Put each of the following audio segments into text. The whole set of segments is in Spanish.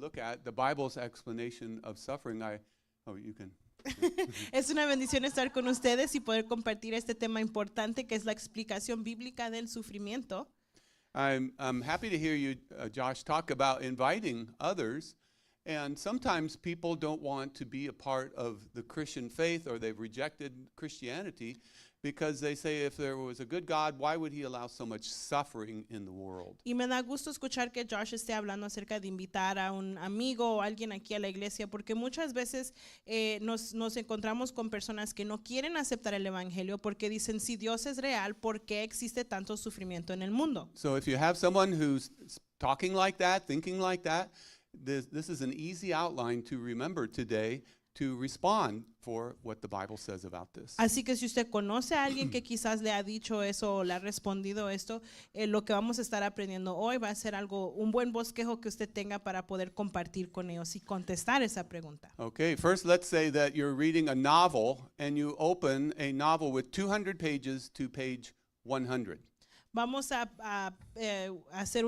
look at the Bible's explanation of suffering. You can. Es una bendición estar con ustedes y poder compartir este tema importante que es la explicación bíblica del sufrimiento. I'm happy to hear you, Josh, talk about inviting others. And sometimes people don't want to be a part of the Christian faith, or they've rejected Christianity because they say if there was a good God, why would he allow so much suffering in the world? Y me da gusto escuchar que Josh esté hablando acerca de invitar a un amigo o alguien aquí a la iglesia, porque muchas veces nos encontramos con personas que no quieren aceptar el evangelio porque dicen, si Dios es real, ¿por qué existe tanto sufrimiento en el mundo? So if you have someone who's talking like that, thinking like that, this is an easy outline to remember today to respond for what the Bible says about this. Así que si usted conoce a alguien que quizás le ha dicho eso o le ha respondido esto, lo que vamos a estar aprendiendo hoy va a ser un buen bosquejo que usted tenga para poder compartir con ellos y contestar esa pregunta. Okay, first let's say that you're reading a novel and you open a novel with 200 pages to page 100. Vamos a hacer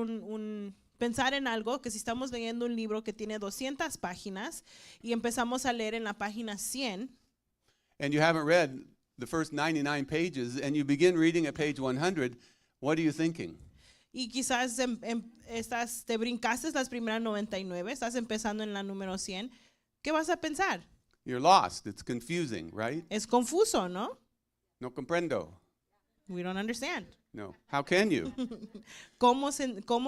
pensar en algo, que si estamos leyendo un libro que tiene 200 páginas y empezamos a leer en la página 100 and you haven't read the first 99 pages and you begin reading at page 100, what are you thinking? y quizás te brincaste las primeras 99, estás empezando en la número 100, ¿qué vas a pensar? You're lost. It's confusing, right? Es confuso, ¿no? No comprendo. We don't understand. No. How can you? ¿Cómo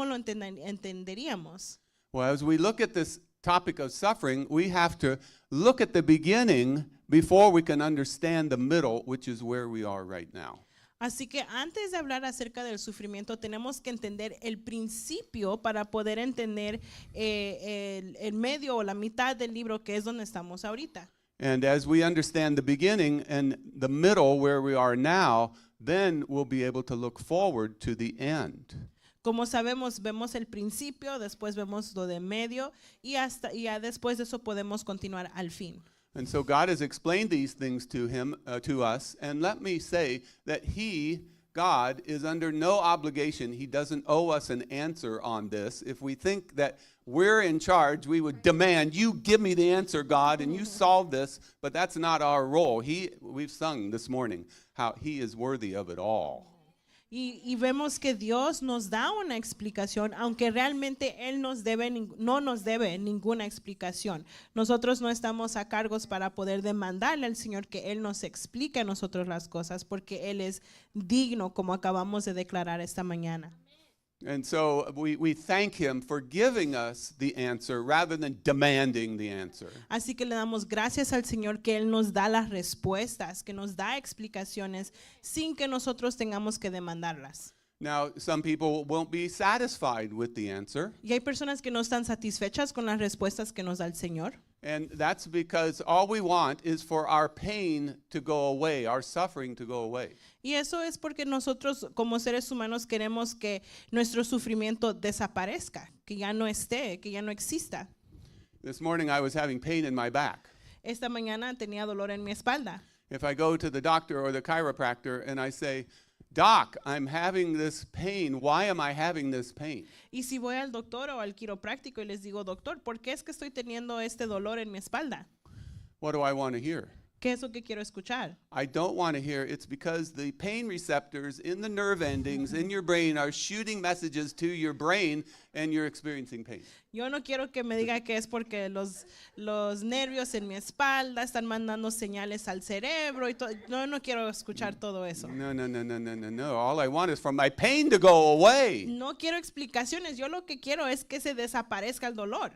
lo entenderíamos? Well, as we look at this topic of suffering, we have to look at the beginning before we can understand the middle, which is where we are right now. Así que antes de hablar acerca del sufrimiento, tenemos que entender el principio para poder entender el medio o la mitad del libro, que es donde estamos ahorita. And as we understand the beginning and the middle, where we are now, then we'll be able to look forward to the end. Como sabemos, vemos el principio, después vemos lo de medio y ya después de eso podemos continuar al fin. And so God has explained these things to us, and let me say that God, is under no obligation. He doesn't owe us an answer on this. If we think that we're in charge, we would demand, you give me the answer, God, and you solve this, but that's not our role. We've sung this morning how he is worthy of it all. Y vemos que Dios nos da una explicación, aunque realmente Él no nos debe ninguna explicación. Nosotros no estamos a cargos para poder demandarle al Señor que Él nos explique a nosotros las cosas, porque Él es digno, como acabamos de declarar esta mañana. And so we thank him for giving us the answer rather than demanding the answer. Así que le damos gracias al Señor que Él nos da las respuestas, que nos da explicaciones sin que nosotros tengamos que demandarlas. Now, some people won't be satisfied with the answer. Y hay personas que no están satisfechas con las respuestas que nos da el Señor. And that's because all we want is for our pain to go away, our suffering to go away. Y eso es porque nosotros como seres humanos queremos que nuestro sufrimiento desaparezca, que ya no esté, que ya no exista. This morning I was having pain in my back. Esta mañana tenía dolor en mi espalda. If I go to the doctor or the chiropractor and I say, Doc, I'm having this pain. Why am I having this pain? Y si voy al doctor o al quiropráctico y les digo, doctor, ¿por qué es que estoy teniendo este dolor en mi espalda? What do I want to hear? ¿Qué es lo que quiero escuchar? I don't want to hear it's because the pain receptors in the nerve endings in your brain are shooting messages to your brain and you're experiencing pain. Yo no quiero que me diga que es porque los nervios en mi espalda están mandando señales al cerebro y no quiero escuchar todo eso. No. All I want is for my pain to go away. No quiero explicaciones. Yo lo que quiero es que se desaparezca el dolor.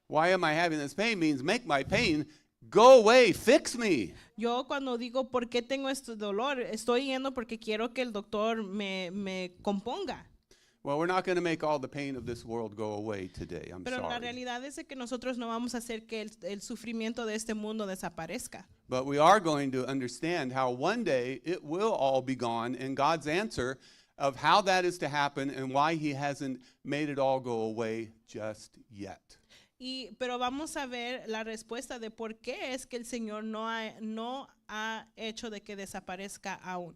Why am I having this pain means make my pain go away, fix me. Yo cuando digo por qué tengo este dolor, estoy yendo porque quiero que el doctor me componga. Well, we're not going to make all the pain of this world go away today. I'm Pero la sorry. realidad es que nosotros no vamos a hacer que el sufrimiento de este mundo desaparezca. But we are going to understand how one day it will all be gone, and God's answer of how that is to happen and why he hasn't made it all go away just yet. Pero vamos a ver la respuesta de por qué es que el Señor no ha hecho de que desaparezca aún.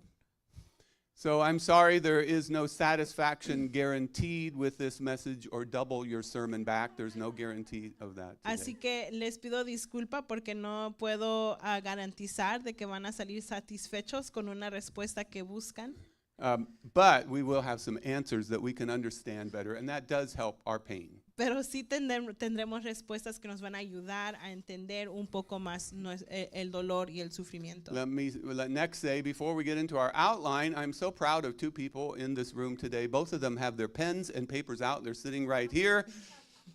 So I'm sorry there is no satisfaction guaranteed with this message or double your sermon back. There's no guarantee of that Así today. que les pido disculpa porque no puedo garantizar de que van a salir satisfechos con una respuesta que buscan. But we will have some answers that we can understand better, and that does help our pain. Pero sí tendremos respuestas que nos van a ayudar a entender un poco más el dolor y el sufrimiento. Let next say, before we get into our outline, I'm so proud of two people in this room today. Both of them have their pens and papers out. They're sitting right here.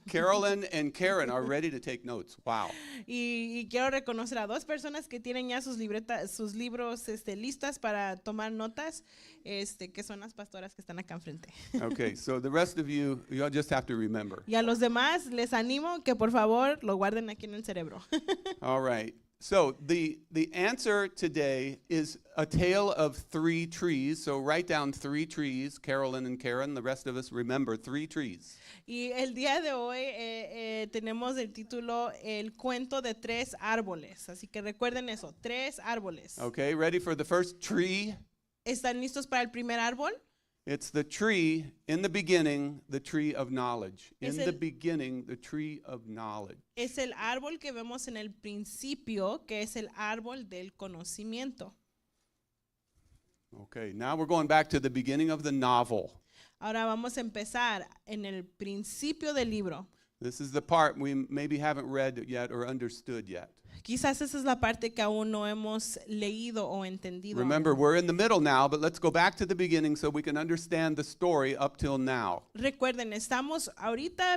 Carolyn and Karen are ready to take notes. Wow. Y quiero reconocer a dos personas que tienen ya sus libros listas para tomar notas, que son las pastoras que están acá enfrente. Okay, so the rest of you, you'll just have to remember. Y a los demás les animo que por favor lo guarden aquí en el cerebro. All right. So the answer today is a tale of three trees. So write down three trees, Carolyn and Karen. The rest of us remember three trees. Y el día de hoy tenemos el título El cuento de tres árboles. Así que recuerden eso, tres árboles. Okay, ready for the first tree? ¿Están listos para el primer árbol? It's the tree in the beginning, the tree of knowledge. Es In the el- beginning, the tree of knowledge. Es el árbol que vemos en el principio, que es el árbol del conocimiento. Okay, now we're going back to the beginning of the novel. Ahora vamos a empezar en el principio del libro. This is the part we maybe haven't read yet or understood yet. Quizás esa es la parte que aún no hemos leído o entendido. Remember, we're in the middle now, but let's go back to the beginning so we can understand the story up till now. Recuerden,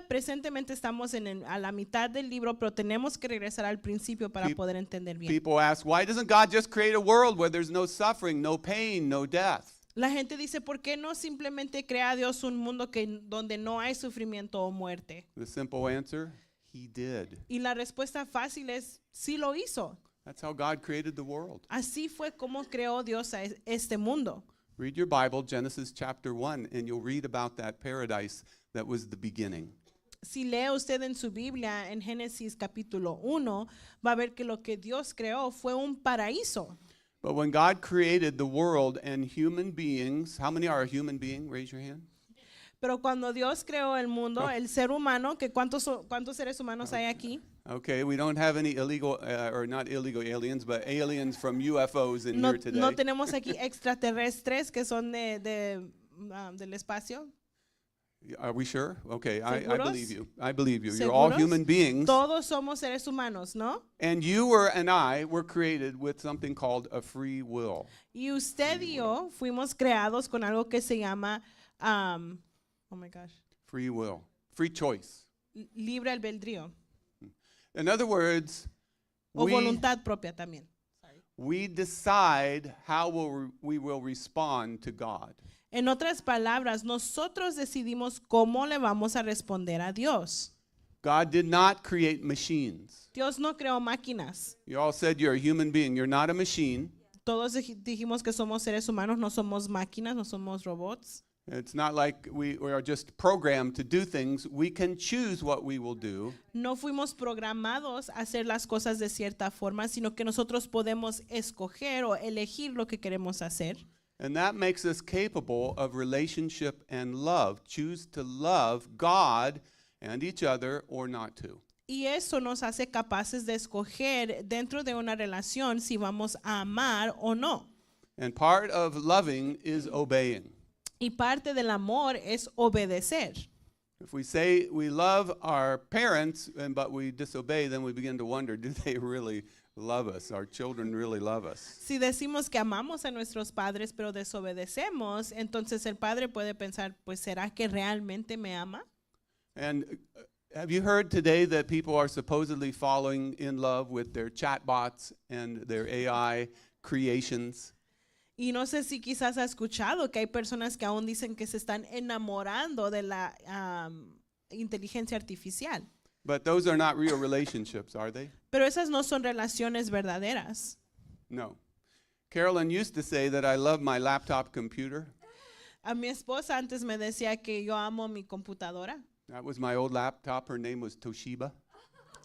presentemente estamos a la mitad del libro, pero tenemos que regresar al principio para Peop- poder entender bien. People ask, why doesn't God just create a world where there's no suffering, no pain, no death? La gente dice, ¿por qué no simplemente crea Dios un mundo donde no hay sufrimiento o muerte? The simple answer, He did. Y la respuesta fácil es, sí lo hizo. That's how God created the world. Así fue como creó Dios a este mundo. Read your Bible, Genesis chapter 1, and you'll read about that paradise that was the beginning. Si lee usted en su Biblia, en Génesis capítulo 1, va a ver que lo que Dios creó fue un paraíso. But when God created the world and human beings, how many are a human being? Raise your hand. Pero cuando Dios creó el mundo, el ser humano, que ¿cuántos seres humanos hay aquí? Okay, we don't have any illegal, or not illegal aliens, but aliens from UFOs in No, here today. no tenemos aquí extraterrestres que son del espacio. Are we sure? Okay, I ¿Seguros? believe you. I believe you. You're all ¿Seguros? human beings. Todos somos seres humanos, ¿no? And and I were created with something called a free will. Y usted y yo fuimos creados con algo que se llama, oh my gosh, Free will. Free choice. libre albedrío In other words, o we, voluntad propia también. we decide how we will respond to God. En otras palabras, nosotros decidimos cómo le vamos a responder a Dios. God did not create machines. Dios no creó máquinas. You all said you're a human being. You're not a machine. Todos dijimos que somos seres humanos, no somos máquinas, no somos robots. It's not like we are just programmed to do things. We can choose what we will do. No fuimos programados a hacer las cosas de cierta forma, sino que nosotros podemos escoger o elegir lo que queremos hacer. And that makes us capable of relationship and love. Choose to love God and each other or not to. Y eso nos hace capaces de escoger dentro de una relación si vamos a amar o no. And part of loving is obeying. Y parte del amor es obedecer. If we say we love our parents but we disobey, then we begin to wonder, do they really love us? Our children really love us? Si decimos que amamos a nuestros padres pero desobedecemos, entonces el padre puede pensar, pues ¿será que realmente me ama? And have you heard today that people are supposedly falling in love with their chatbots and their AI creations? Y no sé si quizás ha escuchado que hay personas que aún dicen que se están enamorando de la inteligencia artificial. But those are not real relationships, are they? Pero esas no son relaciones verdaderas. No. Carolyn used to say that I love my laptop computer. A mi esposa antes me decía que yo amo mi computadora. That was my old laptop. Her name was Toshiba.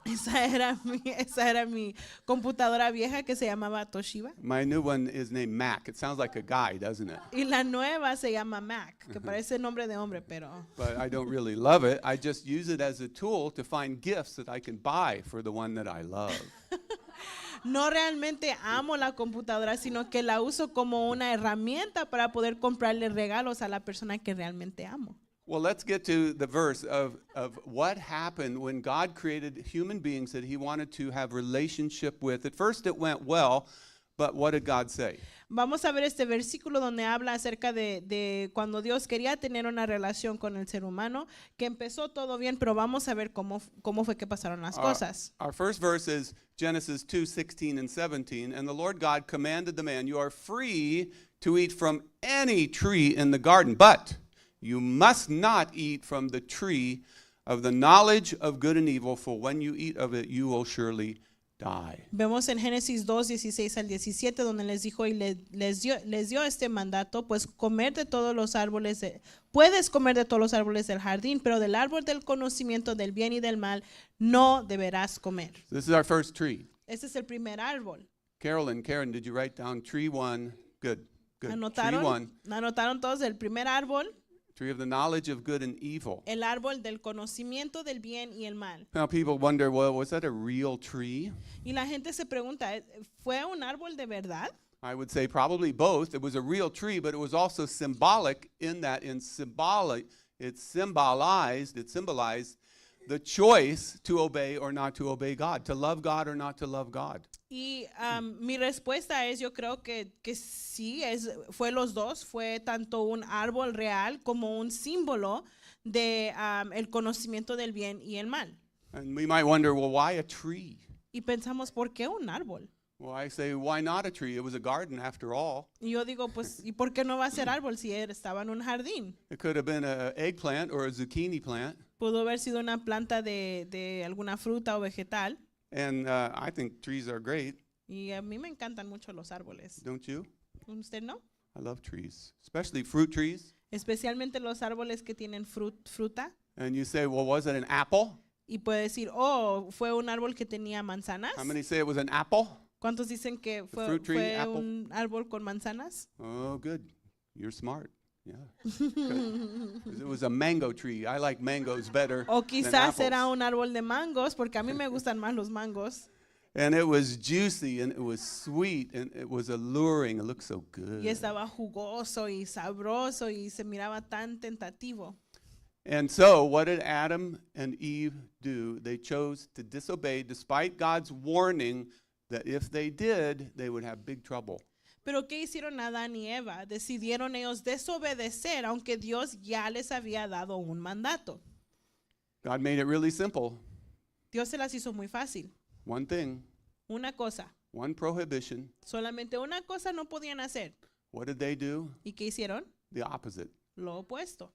Esa era mi computadora vieja que se llamaba Toshiba. My new one is named Mac. It sounds like a guy, doesn't it? Y la nueva se llama Mac, que parece nombre de hombre, pero But I don't really love it. I just use it as a tool to find gifts that I can buy for the one that I love. no realmente amo la computadora, sino que la uso como una herramienta para poder comprarle regalos a la persona que realmente amo. Well, let's get to the verse of what happened when God created human beings that he wanted to have relationship with. At first it went well, but what did God say? Vamos a ver este versículo donde habla acerca de cuando Dios quería tener una relación con el ser humano, que empezó todo bien, pero vamos a ver cómo fue que pasaron las cosas. Our first verse is Genesis 2:16 and 17. And the Lord God commanded the man, you are free to eat from any tree in the garden, but you must not eat from the tree of the knowledge of good and evil, for when you eat of it, you will surely die. Vemos en Génesis 2:16 al 17 donde les dijo y les dio este mandato, pues comer de todos los árboles, puedes comer de todos los árboles del jardín, pero del árbol del conocimiento del bien y del mal no deberás comer. This is our first tree. Este es el primer árbol. Karen, did you write down tree one? Good. Tree ¿Anotaron? one, ¿Anotaron todos el primer árbol? tree of the knowledge of good and evil. El árbol del conocimiento del bien y el mal. Now people wonder, well, was that a real tree? Y la gente se pregunta, ¿fue un árbol de verdad? I would say probably both. It was a real tree, but it was also symbolic in that it symbolized the choice to obey or not to obey God, to love God or not to love God. Y mi respuesta es, yo creo que sí, fue los dos, fue tanto un árbol real como un símbolo de el conocimiento del bien y el mal. And we might wonder, well, why a tree? Y pensamos, ¿por qué un árbol? Well, I say, why not a tree? It was a garden after all. Y yo digo, pues, ¿y por qué no va a ser árbol si estaba en un jardín? It could have been an eggplant or a zucchini plant. Pudo haber sido una planta de alguna fruta o vegetal. And I think trees are great, Y a mí me encantan mucho los árboles. don't you? ¿Usted no? I love trees, especially fruit trees. Especialmente los árboles que tienen fruta. And you say, well, was it an apple? Y puede decir, oh, fue un árbol que tenía manzanas. How many say it was an apple? ¿Cuántos dicen que fruit tree, fue apple? un árbol con manzanas? Oh, good. You're smart. Yeah. Good. It was a mango tree. I like mangoes better O than quizás era apples. un árbol de mangos, porque a mí me gustan más los mangos. And it was juicy and it was sweet and it was alluring. It looked so good. Y estaba jugoso y sabroso y se miraba tan tentativo. And so, what did Adam and Eve do? They chose to disobey despite God's warning that if they did, they would have big trouble. Pero ¿qué hicieron Adán y Eva? Decidieron ellos desobedecer, aunque Dios ya les había dado un mandato. God made it really simple. Dios se las hizo muy fácil. One thing, Una cosa, one prohibition. solamente una cosa no podían hacer. What did they do? ¿Y qué hicieron? The opposite. Lo opuesto.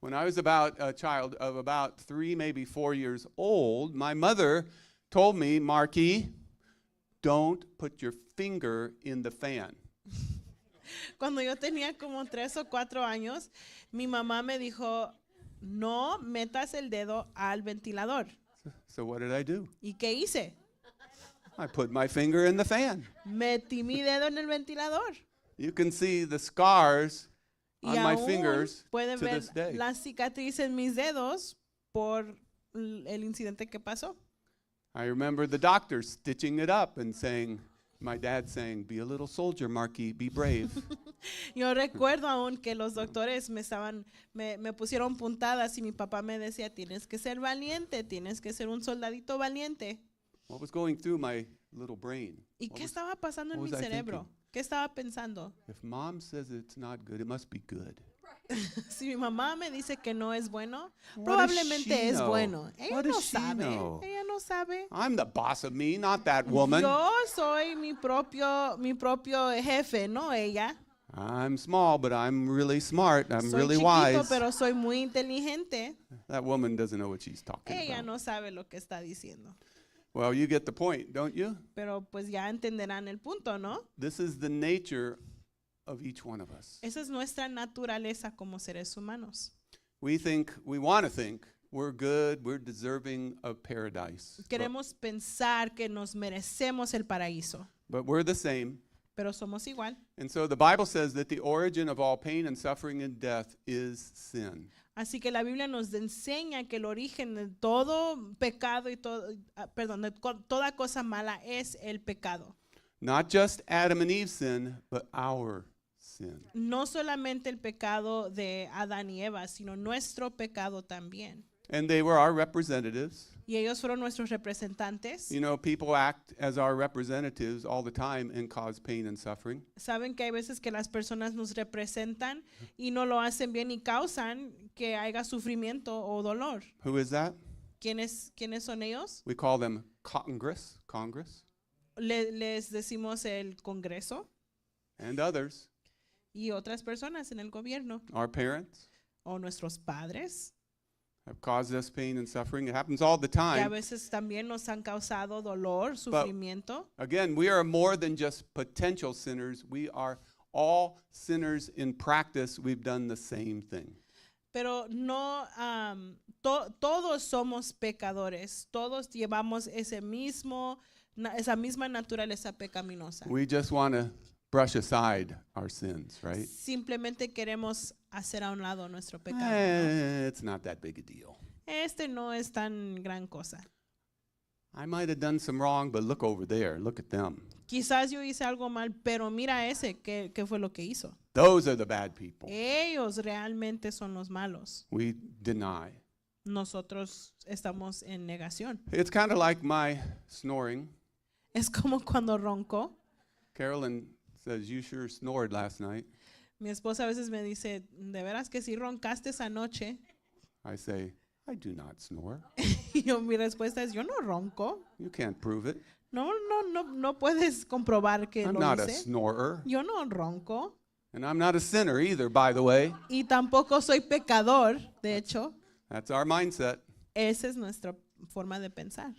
When I was about a child of about 3, maybe 4 years old, my mother told me, Marky, don't put your finger in the fan. Cuando yo tenía como 3 o 4 años, mi mamá me dijo, no metas el dedo al ventilador. So what did I do? ¿Y qué hice? I put my finger in the fan. Metí mi dedo en el ventilador. You can see the scars Y on my aún fingers pueden to ver this day. las cicatrices en mis dedos por el incidente que pasó. I remember the doctor stitching it up and saying, my dad saying, be a little soldier, Marky, be brave. Yo recuerdo aún que los doctores me pusieron puntadas y mi papá me decía, tienes que ser valiente, tienes que ser un soldadito valiente. What was going through my little brain? ¿Y What qué was- estaba pasando en what mi was I cerebro? thinking? ¿Qué estaba pensando? If mom says it's not good, it must be good. Si mi mamá me dice que no es bueno, What does probablemente she es know? bueno. Ella What no does she sabe. know? Ella no sabe. I'm the boss of me, not that woman. Yo soy mi propio jefe, no ella. I'm small, but I'm really smart. I'm Soy really chiquito, wise. pero soy muy inteligente. That woman doesn't know what she's talking Ella about. no sabe lo que está diciendo. Well, you get the point, don't you? Pero pues ya entenderán el punto, ¿no? This is the nature of each one of us. Esa es nuestra naturaleza como seres humanos. We want to think we're good, we're deserving of paradise. Queremos pensar que nos merecemos el paraíso, But we're the same. pero somos igual. And so the Bible says that the origin of all pain and suffering and death is sin. Así que la Biblia nos enseña que el origen de todo pecado y toda cosa mala es el pecado. Not just Adam and Eve's sin, but our sin. No solamente el pecado de Adán y Eva, sino nuestro pecado también. And they were our representatives. Y ellos fueron nuestros representantes. You know, people act as our representatives all the time and cause pain and suffering. Saben que hay veces que las personas nos representan y no lo hacen bien y causan que haya sufrimiento o dolor. Who is that? ¿Quiénes son ellos? We call them Congress, Les decimos el Congreso and others, y otras personas en el gobierno our parents, o nuestros padres, have caused us pain and suffering. It happens all the que a time. veces también nos han causado dolor, sufrimiento. Again, we are more than just potential sinners. We are all sinners in practice. We've done the same thing. Pero no, todos somos pecadores, todos llevamos esa misma naturaleza pecaminosa. We just want to brush aside our sins, right? Simplemente queremos hacer a un lado nuestro pecado. ¿No? It's not that big a deal. Este no es tan gran cosa. I might have done some wrong, but look over there. Look at them. Quizás yo hice algo mal, pero mira ese, ¿qué fue lo que hizo? Those are the bad people. Ellos realmente son los malos. We deny. Nosotros estamos en negación. It's kind of like my snoring. Es como cuando ronco. Carolyn says, you sure snored last night. Mi esposa a veces me dice, ¿de veras que sí roncaste esa noche? I say, I do not snore. Y mi respuesta es, yo no ronco. You can't prove it. No puedes comprobar que I'm lo not a hice. snorer. Yo no ronco. And I'm not a sinner either, by the way. Y tampoco soy pecador, de hecho. That's our mindset. Esa es nuestra forma de pensar.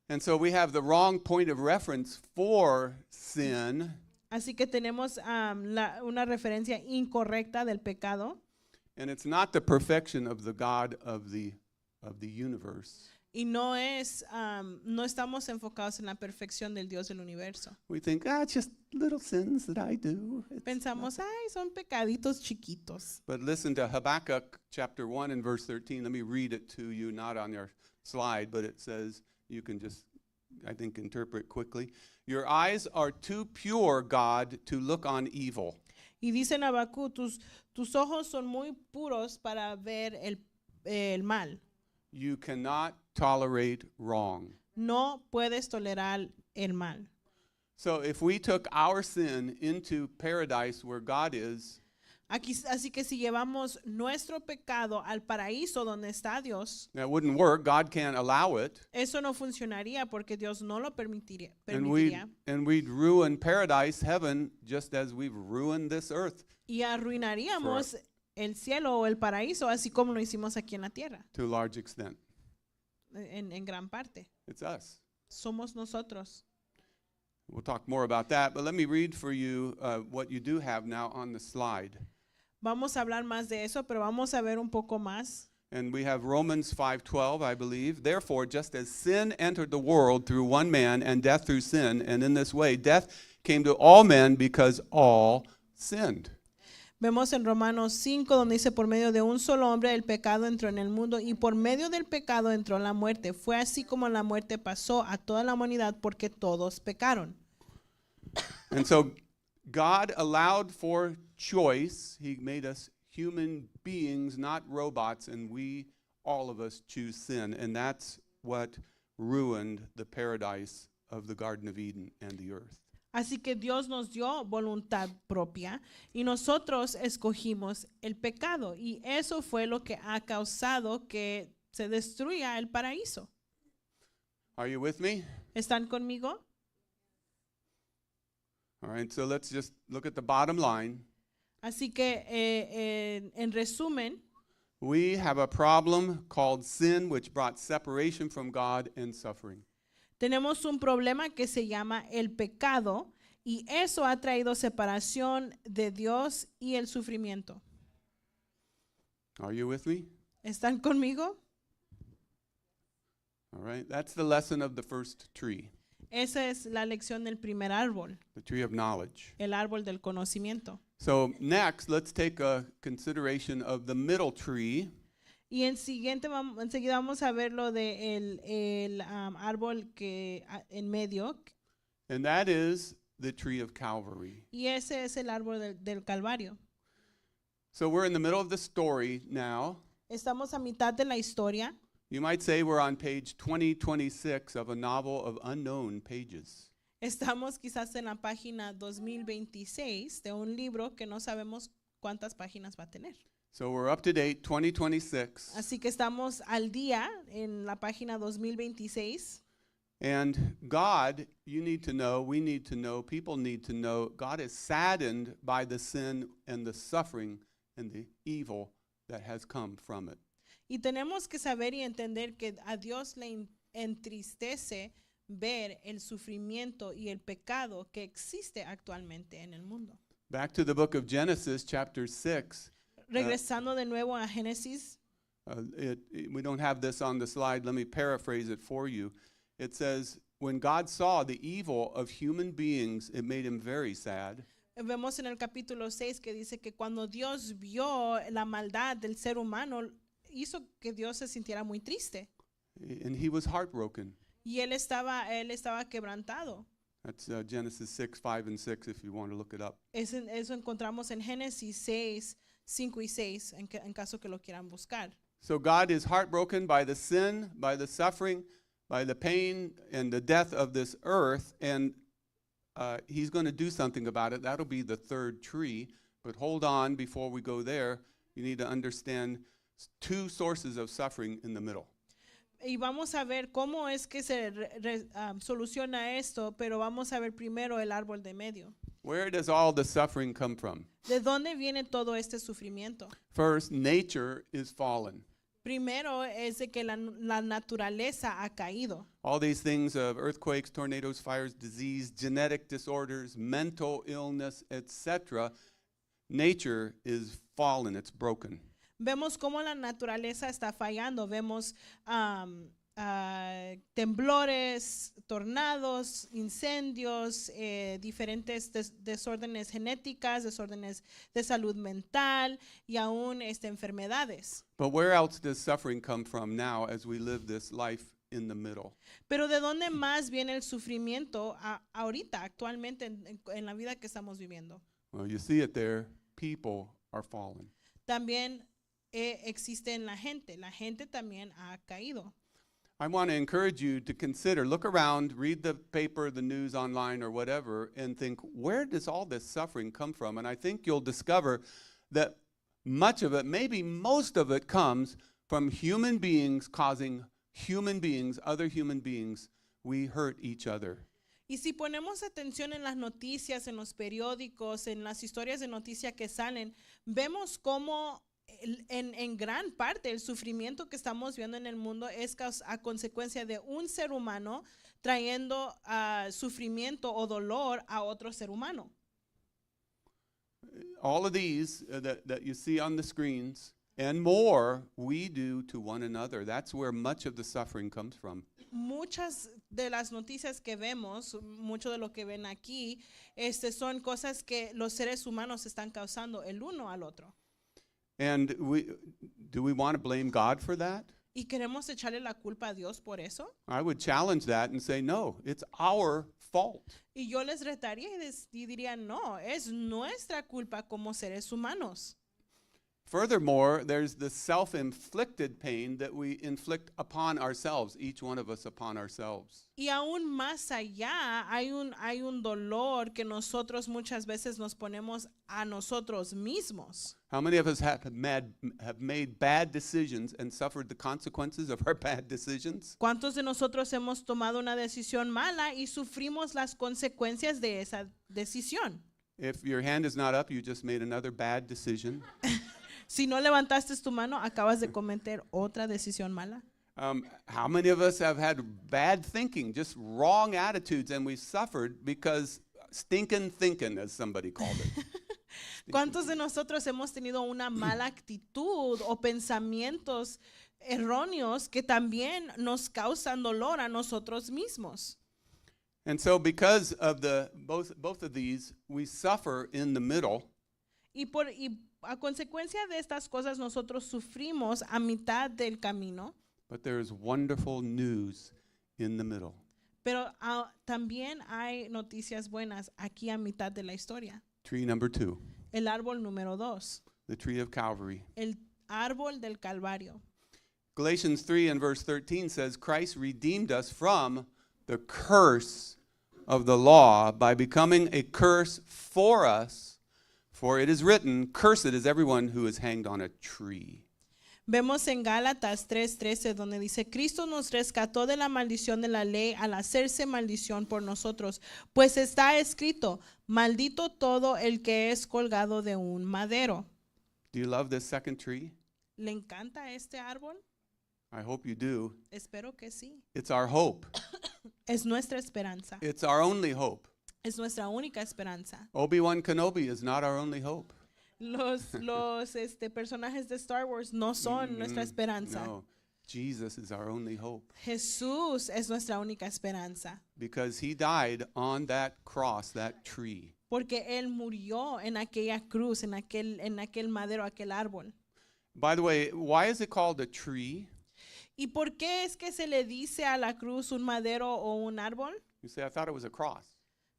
And so we have the wrong point of reference for sin. Así que tenemos una referencia incorrecta del pecado. And it's not the perfection of the God of the universe. Y no estamos enfocados en la perfección del Dios del universo. We think, it's just little sins that I do. Pensamos, ay, son pecaditos chiquitos. But listen to Habakkuk chapter 1 and verse 13. Let me read it to you, not on your slide, but it says, you can just, I think, interpret quickly. Your eyes are too pure, God, to look on evil. Y dice en Habacuc, tus ojos son muy puros para ver el mal. You cannot tolerate wrong. No puedes tolerar el mal. So if we took our sin into paradise where God is, Así que si llevamos nuestro pecado al paraíso donde está Dios, that wouldn't work. God can't allow it. eso no funcionaría porque Dios no lo permitiría. And we'd ruin paradise, heaven, just as we've ruined this earth Y arruinaríamos el cielo o el paraíso, así como lo hicimos aquí en la tierra, to a large extent. en gran parte. It's us. Somos nosotros. We'll talk more about that, but let me read for you what you do have now on the slide. Vamos a hablar más de eso, pero vamos a ver un poco más. And we have Romans 5:12, I believe. Therefore, just as sin entered the world through one man and death through sin, and in this way death came to all men because all sinned. Vemos en Romanos 5 donde dice, por medio de un solo hombre el pecado entró en el mundo y por medio del pecado entró la muerte. Fue así como la muerte pasó a toda la humanidad porque todos pecaron. And so God allowed for choice. He made us human beings, not robots, and we, all of us, choose sin. And that's what ruined the paradise of the Garden of Eden and the earth. Así que Dios nos dio voluntad propia y nosotros escogimos el pecado y eso fue lo que ha causado que se destruya el paraíso. Are you with me? ¿Están conmigo? All right, so let's just look at the bottom line. Así que en resumen, We have a problem called sin, which brought separation from God and suffering. tenemos un problema que se llama el pecado y eso ha traído separación de Dios y el sufrimiento. Are you with me? ¿Están conmigo? All right, that's the lesson of the first tree, Esa es la lección del primer árbol, the tree of knowledge. el árbol del conocimiento. So next, let's take a consideration of the middle tree. Y enseguida vamos a ver lo de el árbol que en medio, And that is the tree of Calvary. y ese es el árbol del Calvario. So we're in the middle of the story now. Estamos a mitad de la historia. You might say we're on page 2026 of a novel of unknown pages. Estamos quizás en la página 2026 de un libro que no sabemos cuántas páginas va a tener. So we're up to date, 2026. Así que estamos al día en la página 2026. And God, you need to know, we need to know, people need to know, God is saddened by the sin and the suffering and the evil that has come from it. Y tenemos que saber y entender que a Dios le entristece ver el sufrimiento y el pecado que existe actualmente en el mundo. Back to the book of Genesis, chapter 6. Regresando de nuevo a Génesis, We don't have this on the slide. Let me paraphrase it for you. It says, when God saw the evil of human beings, it made him very sad. vemos en el capítulo 6 que dice que cuando Dios vio la maldad del ser humano, hizo que Dios se sintiera muy triste. And he was heartbroken. Y él estaba quebrantado. That's Genesis 6, 5, and 6, if you want to look it up. Eso encontramos en Génesis 6, 5 y 6, en caso que lo quieran buscar. So God is heartbroken by the sin, by the suffering, by the pain and the death of this earth, and he's going to do something about it. That'll be the third tree. But hold on, before we go there, you need to understand two sources of suffering in the middle. Y vamos a ver cómo es que se soluciona esto, pero vamos a ver primero el árbol de medio. Where does all the suffering come from? ¿De dónde viene todo este sufrimiento? First, nature is fallen. Primero es de que la naturaleza ha caído. All these things of earthquakes, tornadoes, fires, disease, genetic disorders, mental illness, etc. Nature is fallen, it's broken. Vemos cómo la naturaleza está fallando. Vemos temblores, tornados, incendios, diferentes desórdenes genéticas, desórdenes de salud mental y aún enfermedades. But where else does suffering come from now as we live this life in the middle? Pero ¿de dónde más viene el sufrimiento ahorita, actualmente, en la vida que estamos viviendo? Well, you see it there. People are fallen. También existe en la gente también ha caído. I want to encourage you to consider, look around, read the paper, the news online, or whatever, and think, where does all this suffering come from? And I think you'll discover that much of it, maybe most of it, comes from human beings causing human beings, other human beings, we hurt each other. Y si ponemos atención en las noticias, en los periódicos, en las historias de noticias que salen, vemos cómo en gran parte el sufrimiento que estamos viendo en el mundo es a consecuencia de un ser humano trayendo sufrimiento o dolor a otro ser humano. All of these that you see on the screens and more, we do to one another. That's where much of the suffering comes from. Muchas de las noticias que vemos, mucho de lo que ven aquí, son cosas que los seres humanos están causando el uno al otro. And do we want to blame God for that? ¿Y queremos echarle la culpa a Dios por eso? I would challenge that and say, no, it's our fault. Y yo les retaría y diría, no, es nuestra culpa como seres humanos. Furthermore, there's the self-inflicted pain that we inflict upon ourselves, each one of us upon ourselves. Y aún más allá hay un dolor que nosotros muchas veces nos ponemos a nosotros mismos. How many of us have made bad decisions and suffered the consequences of our bad decisions? ¿Cuántos de nosotros hemos tomado una decisión mala y sufrimos las consecuencias de esa decisión? If your hand is not up, you just made another bad decision. Si no levantaste tu mano, acabas de cometer otra decisión mala. How many of us have had bad thinking, just wrong attitudes, and we suffered because stinking thinking, as somebody called it? ¿Cuántos de nosotros hemos tenido una mala actitud o pensamientos erróneos que también nos causan dolor a nosotros mismos. And so because of both of these, we suffer in the middle, Y a consecuencia de estas cosas nosotros sufrimos a mitad del camino, but there is wonderful news in the middle. pero también hay noticias buenas aquí a mitad de la historia. Tree number 2, El árbol número 2, the tree of Calvary. el árbol del Calvario. Galatians 3 and verse 13 says, Christ redeemed us from the curse of the law by becoming a curse for us, for it is written, cursed is everyone who is hanged on a tree. Vemos en Gálatas 3:13 donde dice, Cristo nos rescató de la maldición de la ley al hacerse maldición por nosotros, pues está escrito, maldito todo el que es colgado de un madero. Do you love this second tree? ¿Le encanta este árbol? I hope you do. Espero que sí. It's our hope. Es nuestra esperanza. It's our only hope. Es nuestra única esperanza. Obi-Wan Kenobi is not our only hope. Los personajes de Star Wars no son nuestra esperanza. No, Jesus is our only hope. Jesús es nuestra única esperanza. Because he died on that cross, that tree. Porque Él murió en aquella cruz, en aquel madero, aquel árbol. By the way, why is it called a tree? ¿Y por qué es que se le dice a la cruz un madero o un árbol? You say, I thought it was a cross.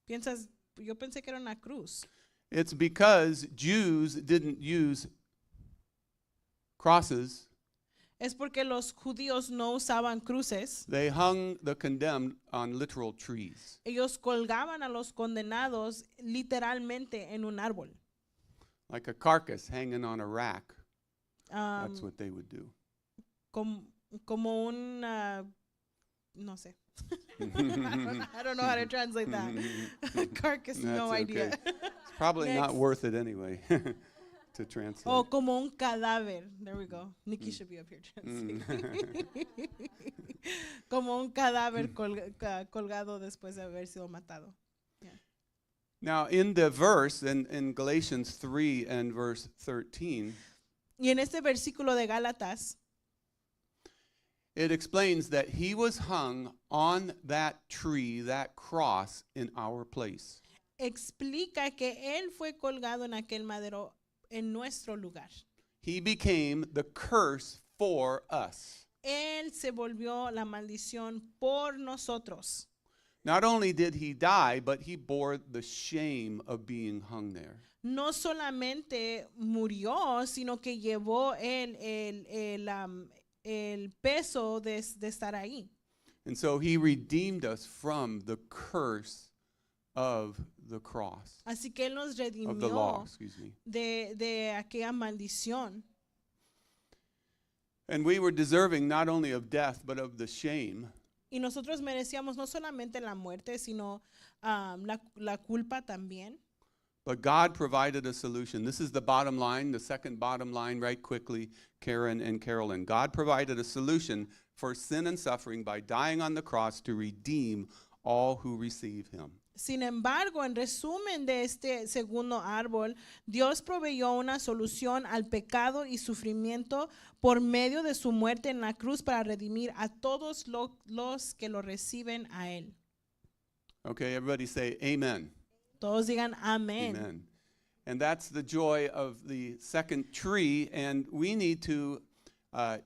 Yo pensé que era una cruz. It's because Jews didn't use crosses. Es porque los judíos no usaban cruces. They hung the condemned on literal trees. Ellos colgaban a los condenados literalmente en un árbol. Like a carcass hanging on a rack. Um, That's what they would do. Como un, no sé. I don't know how to translate that. Carcass, no That's idea. okay. It's probably not Next. worth it anyway to translate. Oh, como un cadáver. There we go. Nikki should be up here translating. Como un cadáver colgado después de haber sido matado. Now, in the verse, in Galatians 3 and verse 13, Y en este versículo de Gálatas, it explains that he was hung on that tree, that cross, in our place. explica que Él fue colgado en aquel madero en nuestro lugar. He became the curse for us. Él se volvió la maldición por nosotros. Not only did he die, but he bore the shame of being hung there. No solamente murió, sino que llevó el peso de estar ahí. And so he redeemed us from the curse of the cross, Así que Él nos of the law, redimió excuse me. de aquella maldición. And we were deserving not only of death, but of the shame. Y nosotros merecíamos no solamente la muerte, sino la culpa también. But God provided a solution. This is the bottom line, the second bottom line, right quickly, Karen and Carolyn. God provided a solution for sin and suffering by dying on the cross to redeem all who receive him. Sin embargo, en resumen de este segundo árbol, Dios proveyó una solución al pecado y sufrimiento por medio de su muerte en la cruz para redimir a todos los que lo reciben a Él. Okay, everybody say amen. Todos digan amén. Amen. And that's the joy of the second tree, and we need to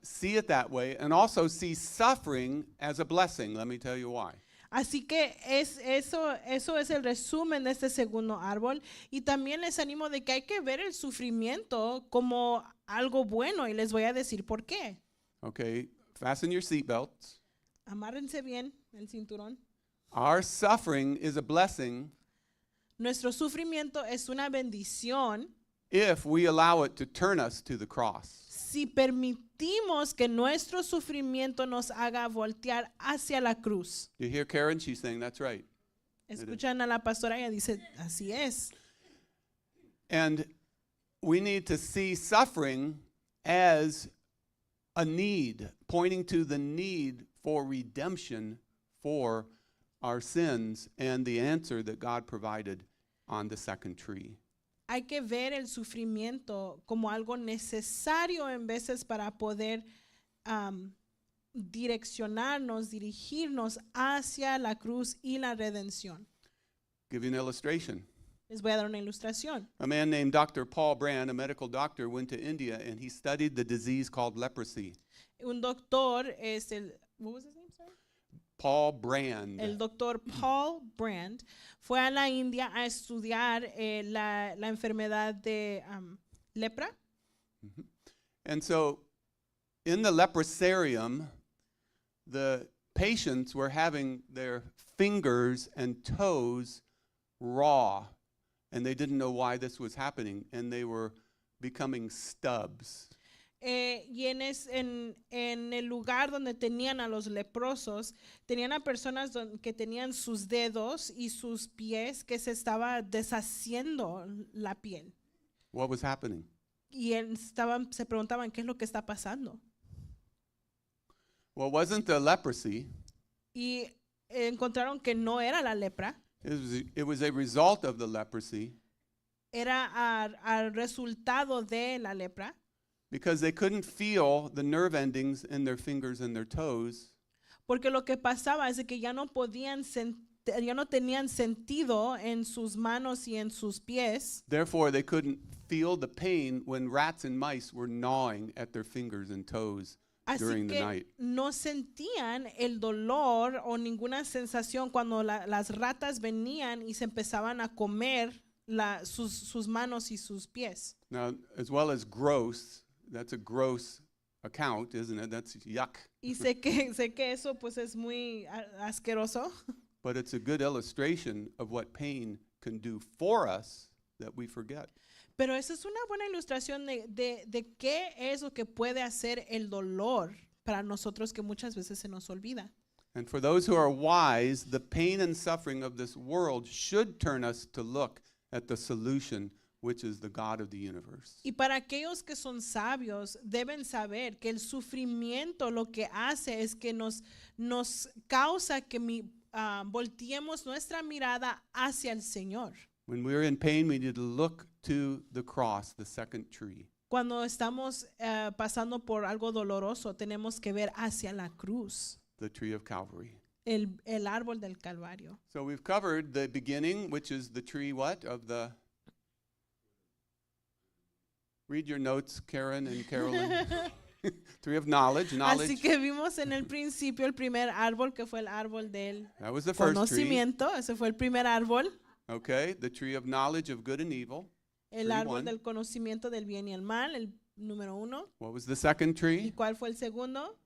see it that way and also see suffering as a blessing. Let me tell you why. Así que eso es el resumen de este segundo árbol. Y también les animo de que hay que ver el sufrimiento como algo bueno. Y les voy a decir por qué. Okay, fasten your seatbelts. Amárrense bien el cinturón. Our suffering is a blessing Nuestro sufrimiento es una bendición if we allow it to turn us to the cross. si permitimos que nuestro sufrimiento nos haga voltear hacia la cruz. You hear Karen? She's saying that's right. Escuchan a la pastora, ella dice, así es. And we need to see suffering as a need, pointing to the need for redemption for our sins and the answer that God provided on the second tree. Hay que ver el sufrimiento como algo necesario en veces para poder direccionarnos, dirigirnos hacia la cruz y la redención. Give you an illustration. Les voy a dar una ilustración. A man named Dr. Paul Brand, a medical doctor, went to India and he studied the disease called leprosy. Un doctor, what was his name, sorry? Paul Brand. El doctor Paul Brand fue a la India a estudiar la enfermedad de lepra. And so in the leprosarium, the patients were having their fingers and toes raw, and they didn't know why this was happening, and they were becoming stubs. Y en el lugar donde tenían a los leprosos, tenían a personas que tenían sus dedos y sus pies que se estaba deshaciendo la piel. What was happening? Y se preguntaban, ¿qué es lo que está pasando? Well, it wasn't the leprosy. Y encontraron que no era la lepra, It was a result of the leprosy era al resultado de la lepra, because they couldn't feel the nerve endings in their fingers and their toes. porque lo que pasaba es de que ya no tenían sentido en sus manos y en sus pies. Therefore, they couldn't feel the pain when rats and mice were gnawing at their fingers and toes Así during the que night. no sentían el dolor o ninguna sensación cuando las ratas venían y se empezaban a comer sus manos y sus pies. Now, as well as gross, that's a gross account, isn't it? That's yuck. Y sé que eso pues es muy asqueroso, But it's a good illustration of what pain can do for us that we forget. pero esa es una buena ilustración de qué es lo que puede hacer el dolor para nosotros que muchas veces se nos olvida. And for those who are wise, the pain and suffering of this world should turn us to look at the solution, which is the God of the universe. Y para aquellos que son sabios, deben saber que el sufrimiento lo que hace es que nos causa que volteemos nuestra mirada hacia el Señor. When we're in pain, we need to look to the cross, the second tree. Cuando estamos pasando por algo doloroso, tenemos que ver hacia la cruz, The tree of Calvary. el árbol del Calvario. So we've covered the beginning, which is the tree what? Of the... Read your notes, Karen and Carolyn. Tree of knowledge, Así knowledge. que vimos en el principio el primer árbol que fue el árbol del That was the first tree. conocimiento, ese fue el primer árbol, Okay, the tree of knowledge of good and evil. el Tree árbol one. del conocimiento del bien y el mal, el número 1. What was the second ¿Y tree? cuál fue el segundo?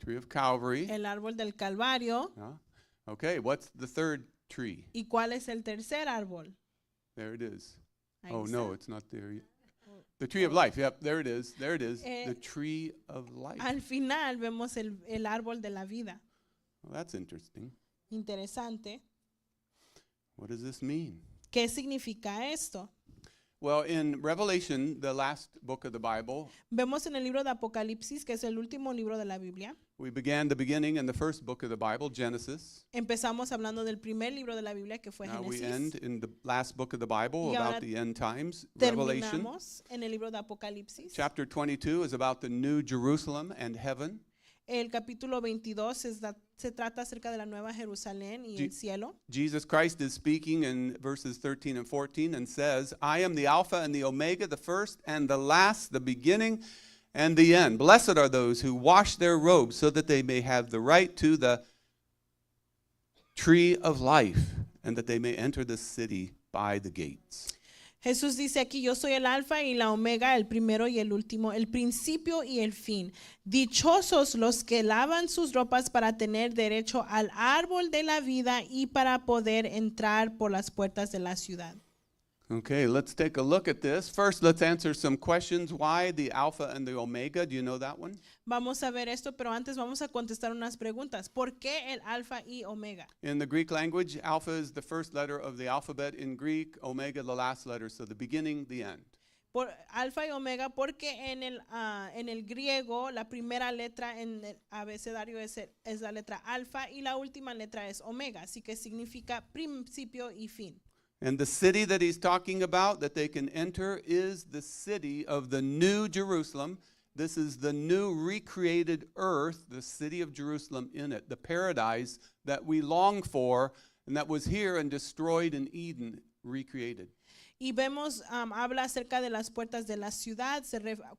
Tree of Calvary. El árbol del Calvario. Yeah. Okay, what's the third tree? ¿Y cuál es el tercer árbol? There it is. Ahí Oh, está. no, it's not there yet. The tree of life. Yep, there it is. There it is. Eh, The tree of life. Al final vemos el árbol de la vida. Well, that's interesting. Interesante. What does this mean? ¿Qué significa esto? Well, in Revelation, the last book of the Bible, Vemos en el libro de Apocalipsis, que es el último libro de la Biblia. we began the beginning in the first book of the Bible, Genesis. Empezamos hablando del primer libro de la Biblia, que fue Now we end Génesis. in the last book of the Bible Y ahora about the end times, Revelation. Terminamos en el libro de Apocalipsis. Chapter 22 is about the new Jerusalem and heaven. El capítulo 22 se trata acerca de la Nueva Jerusalén y el cielo. Jesus Christ is speaking in verses 13 and 14 and says, I am the Alpha and the Omega, the first and the last, the beginning and the end. Blessed are those who wash their robes so that they may have the right to the tree of life and that they may enter the city by the gates. Jesús dice aquí, yo soy el alfa y la omega, el primero y el último, el principio y el fin. Dichosos los que lavan sus ropas para tener derecho al árbol de la vida y para poder entrar por las puertas de la ciudad. Okay, let's take a look at this. First, let's answer some questions. Why the Alpha and the Omega? Do you know that one? Vamos a ver esto, pero antes vamos a contestar unas preguntas. ¿Por qué el alfa y omega? In the Greek language, Alpha is the first letter of the alphabet in Greek, Omega the last letter, so the beginning, the end. Por alfa y omega, porque en el griego la primera letra en el abecedario es la letra alfa y la última letra es omega, así que significa principio y fin. And the city that he's talking about that they can enter is the city of the New Jerusalem This is the new recreated earth, the city of Jerusalem in it, the paradise that we long for and that was here and destroyed in Eden, recreated. Y vemos, habla acerca de las puertas de la ciudad.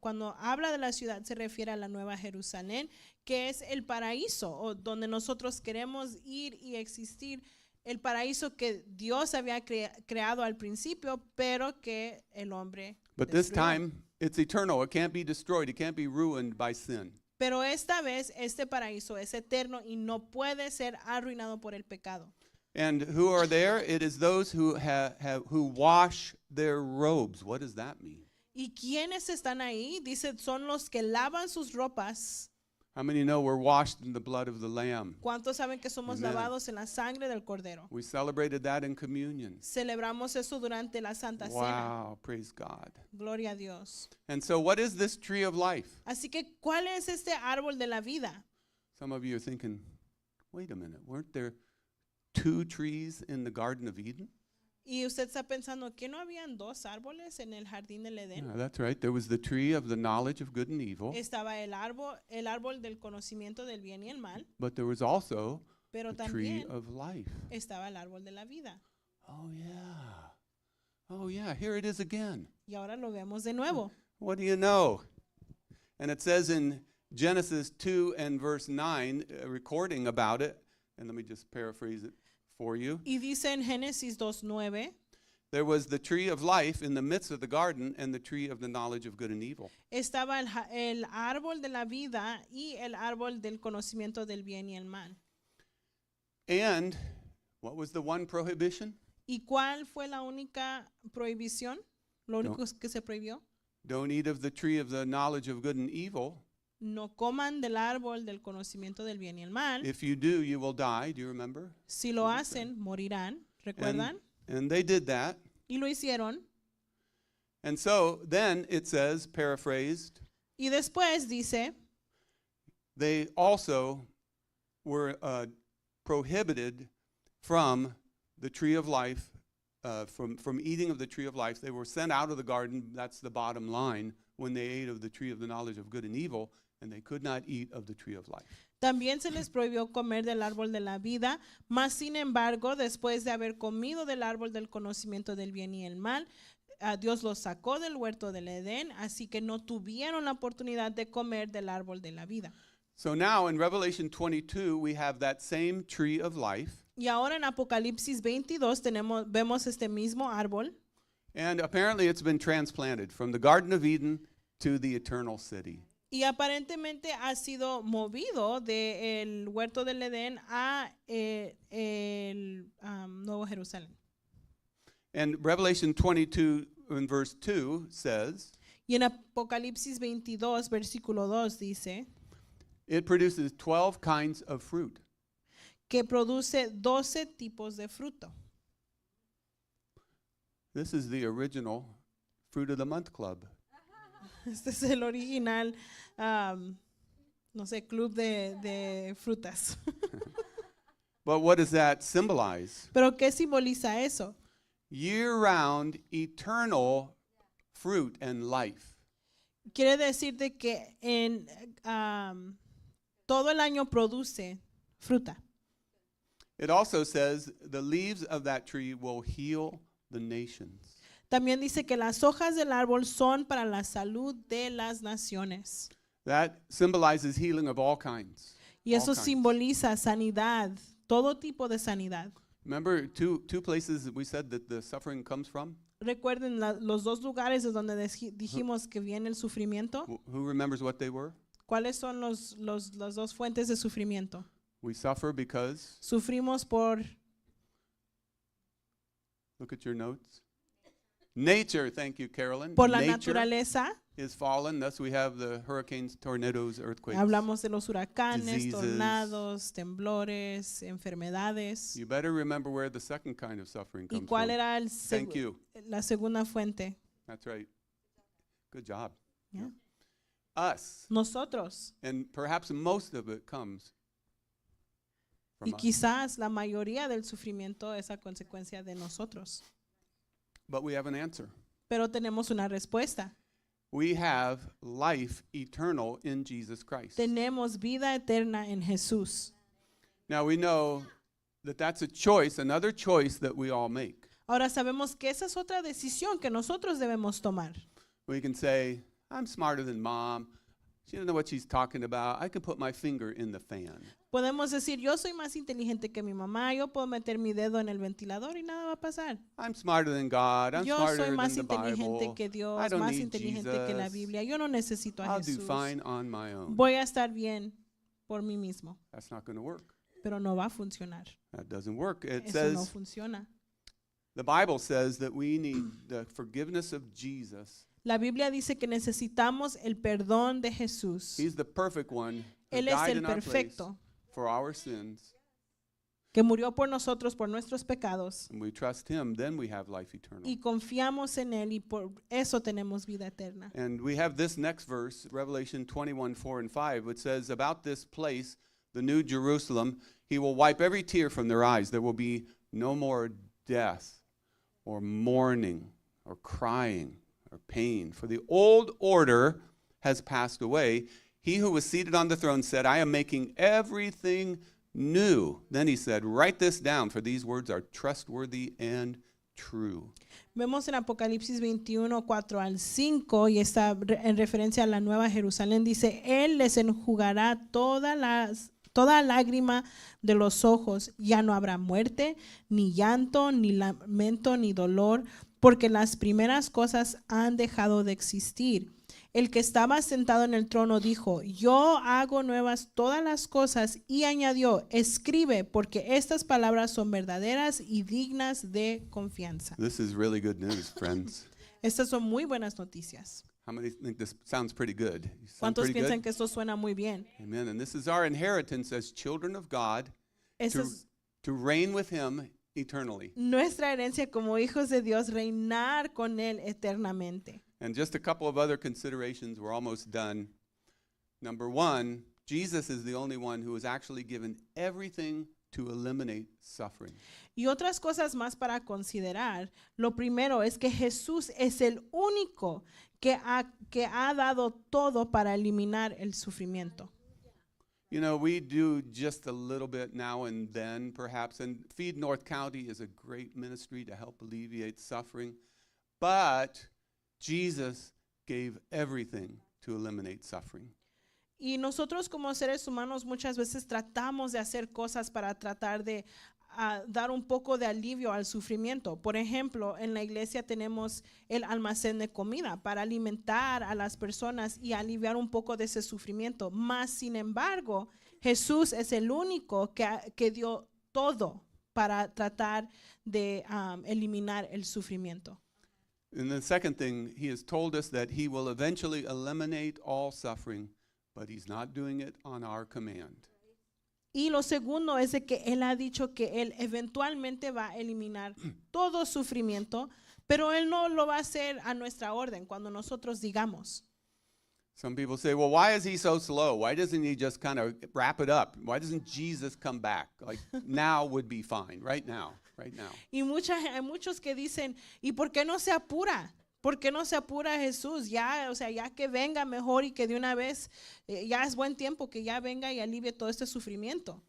Cuando habla de la ciudad se refiere a la Nueva Jerusalén, que es el paraíso, o donde nosotros queremos ir y existir. El paraíso que Dios había creado al principio, pero que el hombre But this destruyó. time, it's eternal. It can't be destroyed. It can't be ruined by sin. Pero esta vez este paraíso es eterno y no puede ser arruinado por el pecado. And who are there? It is those who who wash their robes. What does that mean? ¿Y quiénes están ahí? Dice, son los que lavan sus ropas. How many know we're washed in the blood of the Lamb? ¿Cuántos saben que somos Amen. lavados en la sangre del Cordero? We celebrated that in communion. Celebramos eso durante la Santa Cena. Wow, praise God. Gloria a Dios. And so, what is this tree of life? Así que, ¿cuál es este árbol de la vida? Some of you are thinking, wait a minute, weren't there 2 trees in the Garden of Eden? Y usted está pensando que no habían 2 árboles en el jardín del Edén. Yeah, that's right. There was the tree of the knowledge of good and evil, Estaba el árbol del conocimiento del bien y el mal, but there was also pero the tree también of life. estaba el árbol de la vida. Oh, yeah. Oh, yeah, here it is again. Y ahora lo vemos de nuevo. What do you know? And it says in Genesis 2 and verse 9, recording about it, and let me just paraphrase it for you. Y dice en Génesis 2:9, There was the tree of life in the midst of the garden and the tree of the knowledge of good and evil. estaba el árbol de la vida y el árbol del conocimiento del bien y el mal. And what was the one prohibition? ¿Y cuál fue la única prohibición? Lo único que se prohibió. Don't eat of the tree of the knowledge of good and evil. No coman del árbol del conocimiento del bien y el mal. If you do, you will die. Do you remember? Si lo hacen, morirán. ¿Recuerdan? And they did that. Y lo hicieron. And so then it says, paraphrased, Y después dice, they also were prohibited from the tree of life, from eating of the tree of life. They were sent out of the garden. That's the bottom line. When they ate of the tree of the knowledge of good and evil, and they could not eat of the tree of life. también se les prohibió comer del árbol de la vida, mas sin embargo, después de haber comido del árbol del conocimiento del bien y el mal, Dios los sacó del huerto del Edén, así que no tuvieron la oportunidad de comer del árbol de la vida. So now in Revelation 22, we have that same tree of life. Y ahora en Apocalipsis 22 vemos este mismo árbol. And apparently it's been transplanted from the Garden of Eden to the eternal city. Y aparentemente ha sido movido del huerto del Edén a el Nuevo Jerusalén. And Revelation 22 in verse 2 says, Y en Apocalipsis 22, versículo 2 dice it produces 12 kinds of fruit. que produce 12 tipos de fruto. This is the original Fruit of the Month Club. Este es el original, no sé, club de frutas. But what does that symbolize? ¿Pero qué simboliza eso? Year-round, eternal fruit and life. Quiere decir de que todo el año produce fruta. It also says the leaves of that tree will heal the nations. También dice que las hojas del árbol son para la salud de las naciones. That symbolizes healing of all kinds. Y eso All kinds. simboliza sanidad, todo tipo de sanidad. Remember two places that we said that the suffering comes from? Recuerden los 2 lugares de donde dijimos que viene el sufrimiento. Who remembers what they were? ¿Cuáles son las 2 fuentes de sufrimiento? We suffer because, Sufrimos por look at your notes. Nature, thank you, Carolyn. la Nature naturaleza. is fallen, thus we have the hurricanes, tornadoes, earthquakes. Hablamos de los huracanes, diseases. tornados, temblores, enfermedades. You better remember where the second kind of suffering ¿Y comes cuál from. era Thank you. la segunda fuente? That's right. Good job. Yeah. Us. Nosotros. And perhaps most of it comes Y from us. quizás la mayoría del sufrimiento es a consecuencia de nosotros. But we have an answer. Pero tenemos una respuesta. We have life eternal in Jesus Christ. Tenemos vida eterna en Jesús. Now we know that that's a choice, another choice that we all make. Ahora sabemos que esa es otra decisión que nosotros debemos tomar. We can say, I'm smarter than mom. She doesn't know what she's talking about. I can put my finger in the fan. Podemos decir, yo soy más inteligente que mi mamá, yo puedo meter mi dedo en el ventilador y nada va a pasar. I'm smarter than God. I'm Yo smarter soy más than the inteligente Bible. que Dios, I don't más need inteligente que la Jesus. Biblia. Yo no necesito a I'll do Jesús. fine on my own. Voy a estar bien por mí mismo, That's not going to work. pero no va a funcionar. That doesn't work. It Eso no says, funciona. the Bible says that we need the forgiveness of Jesus. La Biblia dice que necesitamos el perdón de Jesús. He's the perfect one who Él es died el in our place perfecto for our sins. que murió por nosotros, por nuestros pecados. And we trust him, then we have life eternal. Y confiamos en Él y por eso tenemos vida eterna. And we have this next verse, Revelation 21:4 and 5, which says, about this place, the new Jerusalem, he will wipe every tear from their eyes. There will be no more death or mourning or crying or pain, for the old order has passed away. He who was seated on the throne said, I am making everything new. Then he said, write this down, for these words are trustworthy and true. Vemos en Apocalipsis 21, 4 al 5, y está en referencia a la Nueva Jerusalén, dice, Él les enjugará toda lágrima de los ojos. Ya no habrá muerte, ni llanto, ni lamento, ni dolor, porque las primeras cosas han dejado de existir. El que estaba sentado en el trono dijo, yo hago nuevas todas las cosas, y añadió, escribe, porque estas palabras son verdaderas y dignas de confianza. This is really good news, friends. Estas son muy buenas noticias. How many think this sounds pretty good? You sound ¿Cuántos pretty piensan good? que esto suena muy bien? Amen. And this is our inheritance as children of God Esa to, es to reign with him eternally. nuestra herencia como hijos de Dios, reinar con Él eternamente. And just a couple of other considerations, we're almost done. Number one, Jesus is the only one who has actually given everything to eliminate suffering. Y otras cosas más para considerar. Lo primero es que Jesús es el único que ha dado todo para eliminar el sufrimiento. You know, we do just a little bit now and then, perhaps, and Feed North County is a great ministry to help alleviate suffering, but Jesus gave everything to eliminate suffering. Y nosotros como seres humanos muchas veces tratamos de hacer cosas para tratar de dar un poco de alivio al sufrimiento. Por ejemplo, en la iglesia tenemos el almacén de comida para alimentar a las personas y aliviar un poco de ese sufrimiento. Mas, sin embargo, Jesús es el único que dio todo para tratar de eliminar el sufrimiento. And the second thing, he has told us that he will eventually eliminate all suffering, but he's not doing it on our command. Y lo segundo es de que Él ha dicho que Él eventualmente va a eliminar todo sufrimiento, pero Él no lo va a hacer a nuestra orden cuando nosotros digamos. Some people say, well, why is he so slow? Why doesn't he just kind of wrap it up? Why doesn't Jesus come back? Like now would be fine, right now, right now. Y hay muchos que dicen, ¿y por qué no se apura? ¿Por qué no se apura Jesús? Ya, o sea, ya que venga mejor y que de una vez, ya es buen tiempo que ya venga y alivie todo este sufrimiento.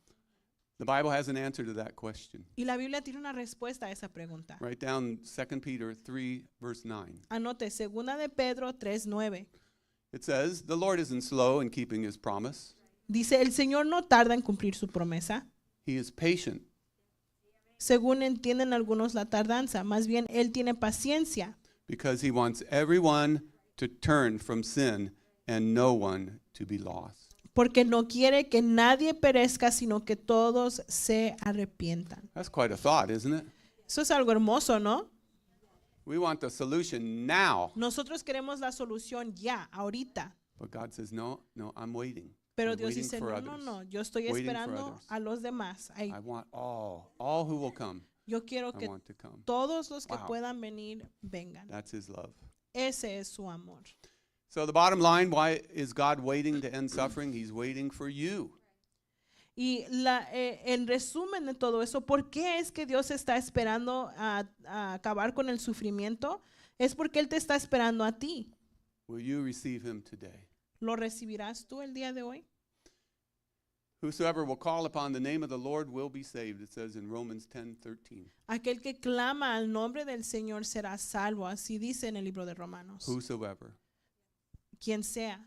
The Bible has an answer to that question. Y la Biblia tiene una respuesta a esa pregunta. Write down 2 Peter 3, verse 9. Anote, 2 de Pedro 3:9. It says, the Lord isn't slow in keeping his promise. Dice, el Señor no tarda en cumplir su promesa. He is patient, Según entienden algunos la tardanza, más bien Él tiene paciencia, because he wants everyone to turn from sin and no one to be lost. porque no quiere que nadie perezca, sino que todos se arrepientan. That's quite a thought, isn't it? Eso es algo hermoso, ¿no? We want the solution now. Nosotros queremos la solución ya, ahorita. But God says, no, I'm waiting. Pero I'm Dios waiting dice, for no, others. no, yo estoy Waiting for esperando others. a los demás. I want all who will come. Yo quiero I que want to come. todos los que Wow. puedan venir, vengan. That's his love. Ese es su amor. So the bottom line, why is God waiting to end suffering? He's waiting for you. Y en resumen de todo eso, ¿por qué es que Dios está esperando a acabar con el sufrimiento? Es porque Él te está esperando a ti. Will you receive him today? ¿Lo recibirás tú el día de hoy? Whosoever will call upon the name of the Lord will be saved, it says in Romans 10:13. Aquel que clama al nombre del Señor será salvo, así dice en el libro de Romanos. Whosoever. Quien sea.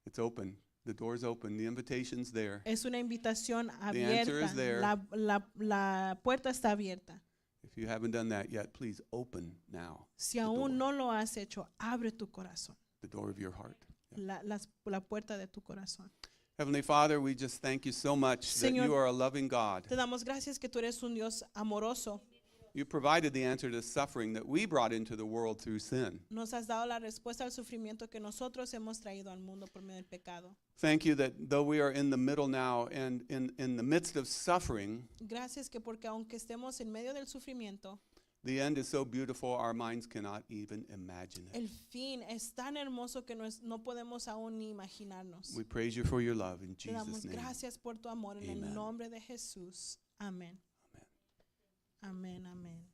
It's open. The door's open. The invitation's there. Es una invitación answer is abierta. there. La puerta está abierta. If you haven't done that yet, please open now Si the aún door. no lo has hecho, abre tu corazón. The door of your heart. La puerta de tu corazón. Heavenly Father, we just thank you so much Señor, that you are a loving God. Te damos gracias que tú eres un Dios amoroso. You provided the answer to suffering that we brought into the world through sin. Nos has dado la respuesta al sufrimiento que nosotros hemos traído al mundo por medio del pecado. Thank you that though we are in the middle now and in the midst of suffering, Gracias que porque aunque estemos en medio del sufrimiento, the end is so beautiful our minds cannot even imagine it. el fin es tan hermoso que no podemos aún ni imaginarnos. We praise you for your love in Te damos Jesus' name. gracias por tu amor en Amen. el nombre de Jesús. Amén. Amen. Amén, amén.